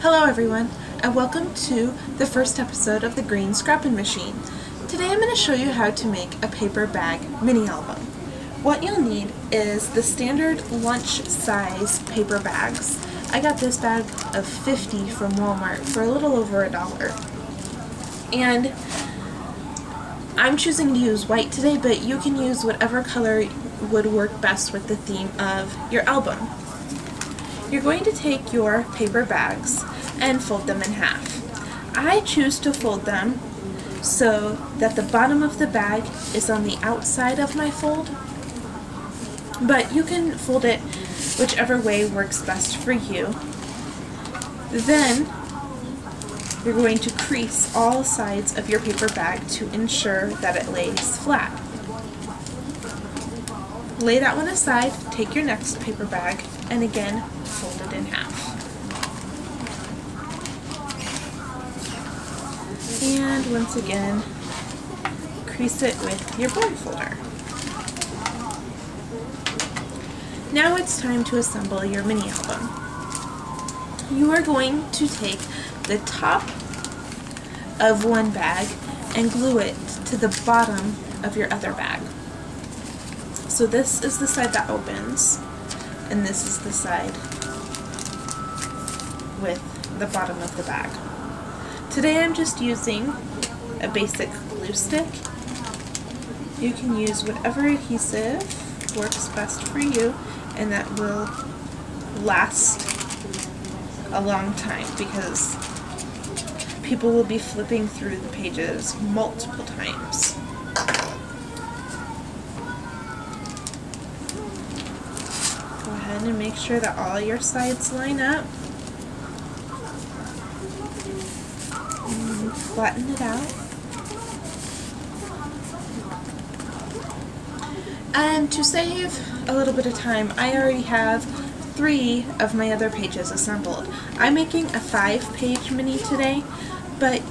Hello everyone, and welcome to the first episode of the Green Scrapping Machine. Today I'm going to show you how to make a paper bag mini album. What you'll need is the standard lunch size paper bags. I got this bag of 50 from Walmart for a little over $1. And I'm choosing to use white today, but you can use whatever color would work best with the theme of your album. You're going to take your paper bags and fold them in half. I choose to fold them so that the bottom of the bag is on the outside of my fold, but you can fold it whichever way works best for you. Then you're going to crease all sides of your paper bag to ensure that it lays flat. Lay that one aside, take your next paper bag, and again, fold it in half. And once again, crease it with your bone folder. Now it's time to assemble your mini album. You are going to take the top of one bag and glue it to the bottom of your other bag. So this is the side that opens, and this is the side with the bottom of the bag. Today I'm just using a basic glue stick. You can use whatever adhesive works best for you and that will last a long time, because people will be flipping through the pages multiple times. Go ahead and make sure that all your sides line up. And flatten it out. And to save a little bit of time, I already have 3 of my other pages assembled. I'm making a 5-page mini today, but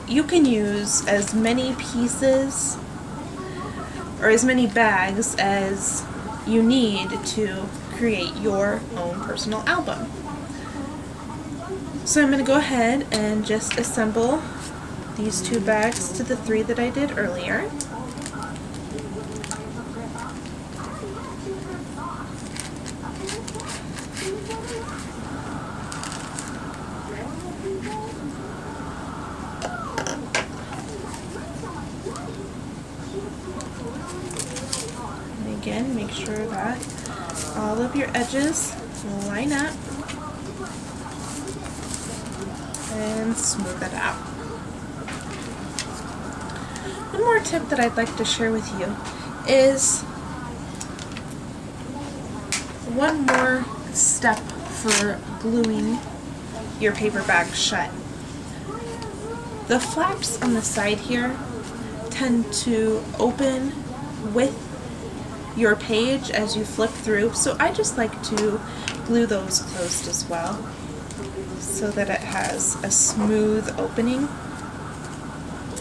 you can use as many pieces or as many bags as you need to create your own personal album. So I'm going to go ahead and just assemble these 2 bags to the 3 that I did earlier. And again, make sure that all of your edges line up and smooth it out. One more tip that I'd like to share with you is one more step for gluing your paper bag shut. The flaps on the side here tend to open with your page as you flip through, so I just like to glue those closed as well so that it has a smooth opening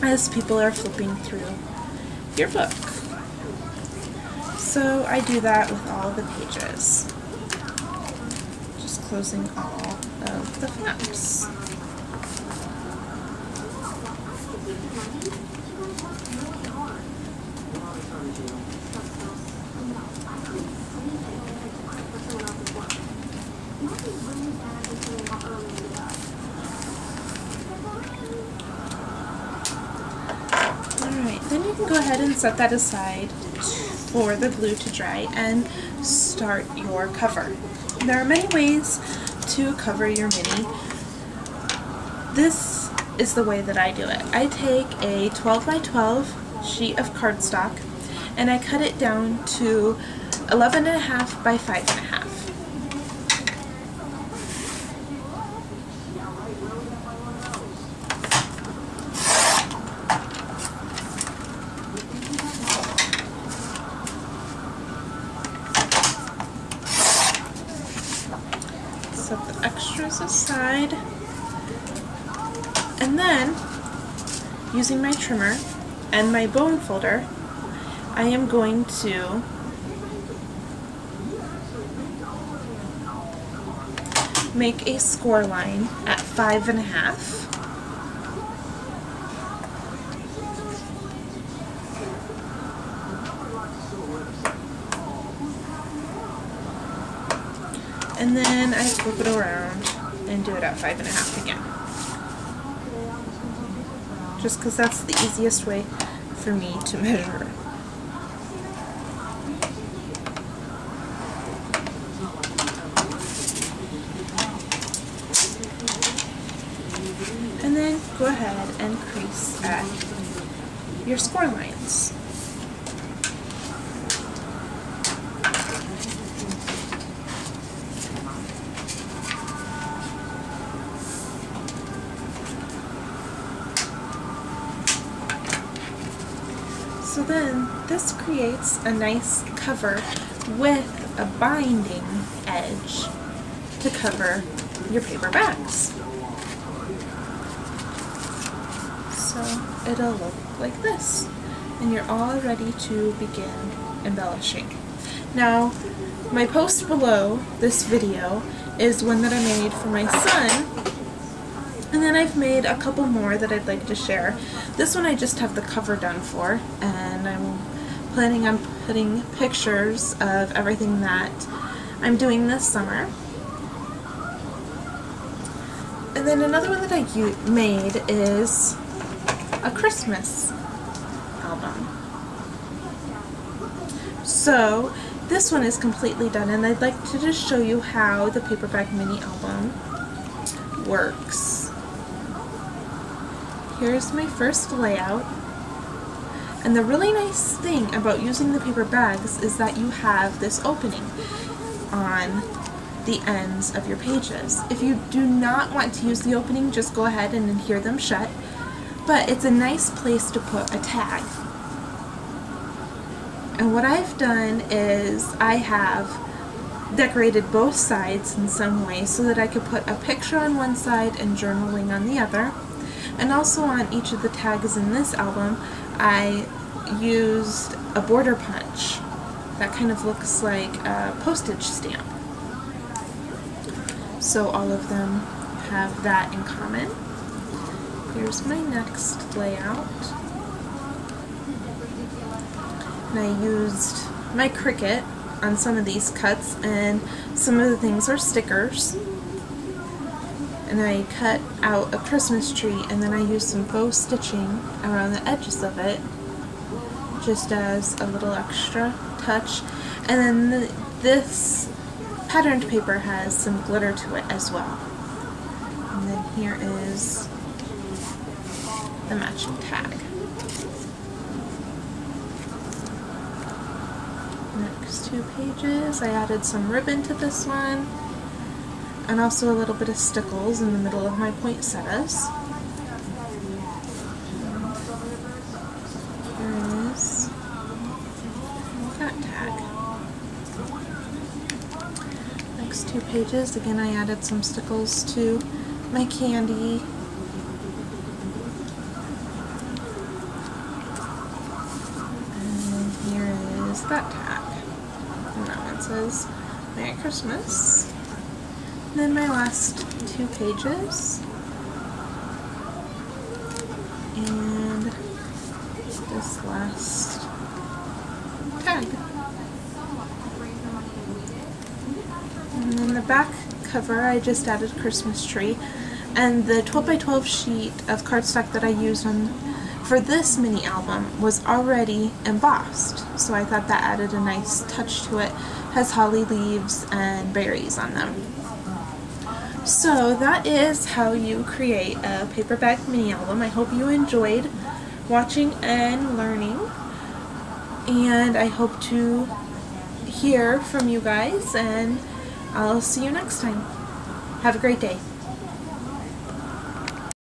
as people are flipping through your book. So I do that with all the pages, just closing all of the flaps. Alright, then you can go ahead and set that aside for the glue to dry and start your cover. There are many ways to cover your mini. This is the way that I do it. I take a 12 by 12 sheet of cardstock and I cut it down to 11.5 by 5.5. Set the extras aside, and then using my trimmer and my bone folder, I am going to make a score line at 5.5. And then I flip it around and do it at 5.5 again. Just because that's the easiest way for me to measure. And then go ahead and crease at your score lines. So then this creates a nice cover with a binding edge to cover your paper bags. So it'll look like this, and you're all ready to begin embellishing. Now, my post below this video is one that I made for my son, and then I've made a couple more that I'd like to share. This one I just have the cover done for, and I'm planning on putting pictures of everything that I'm doing this summer. And then another one that I made is a Christmas album. So this one is completely done, and I'd like to just show you how the Paper Bag Mini Album works. Here's my first layout, and the really nice thing about using the paper bags is that you have this opening on the ends of your pages. If you do not want to use the opening, just go ahead and adhere them shut, but it's a nice place to put a tag. And what I've done is I have decorated both sides in some way so that I could put a picture on one side and journaling on the other. And also on each of the tags in this album, I used a border punch that kind of looks like a postage stamp. So all of them have that in common. Here's my next layout. And I used my Cricut on some of these cuts, and some of the things are stickers. And I cut out a Christmas tree, and then I used some faux stitching around the edges of it just as a little extra touch. And then this patterned paper has some glitter to it as well. And then here is the matching tag. Next 2 pages, I added some ribbon to this one, and also a little bit of stickles in the middle of my poinsettias. Here is that tag. Next 2 pages, again I added some stickles to my candy. And here is that tag. And that one says Merry Christmas. And then my last 2 pages, and this last tag. And then the back cover, I just added a Christmas tree, and the 12 by 12 sheet of cardstock that I used for this mini album was already embossed, so I thought that added a nice touch to it. It has holly leaves and berries on them. So that is how you create a paper bag mini album. I hope you enjoyed watching and learning, and I hope to hear from you guys, and I'll see you next time. Have a great day.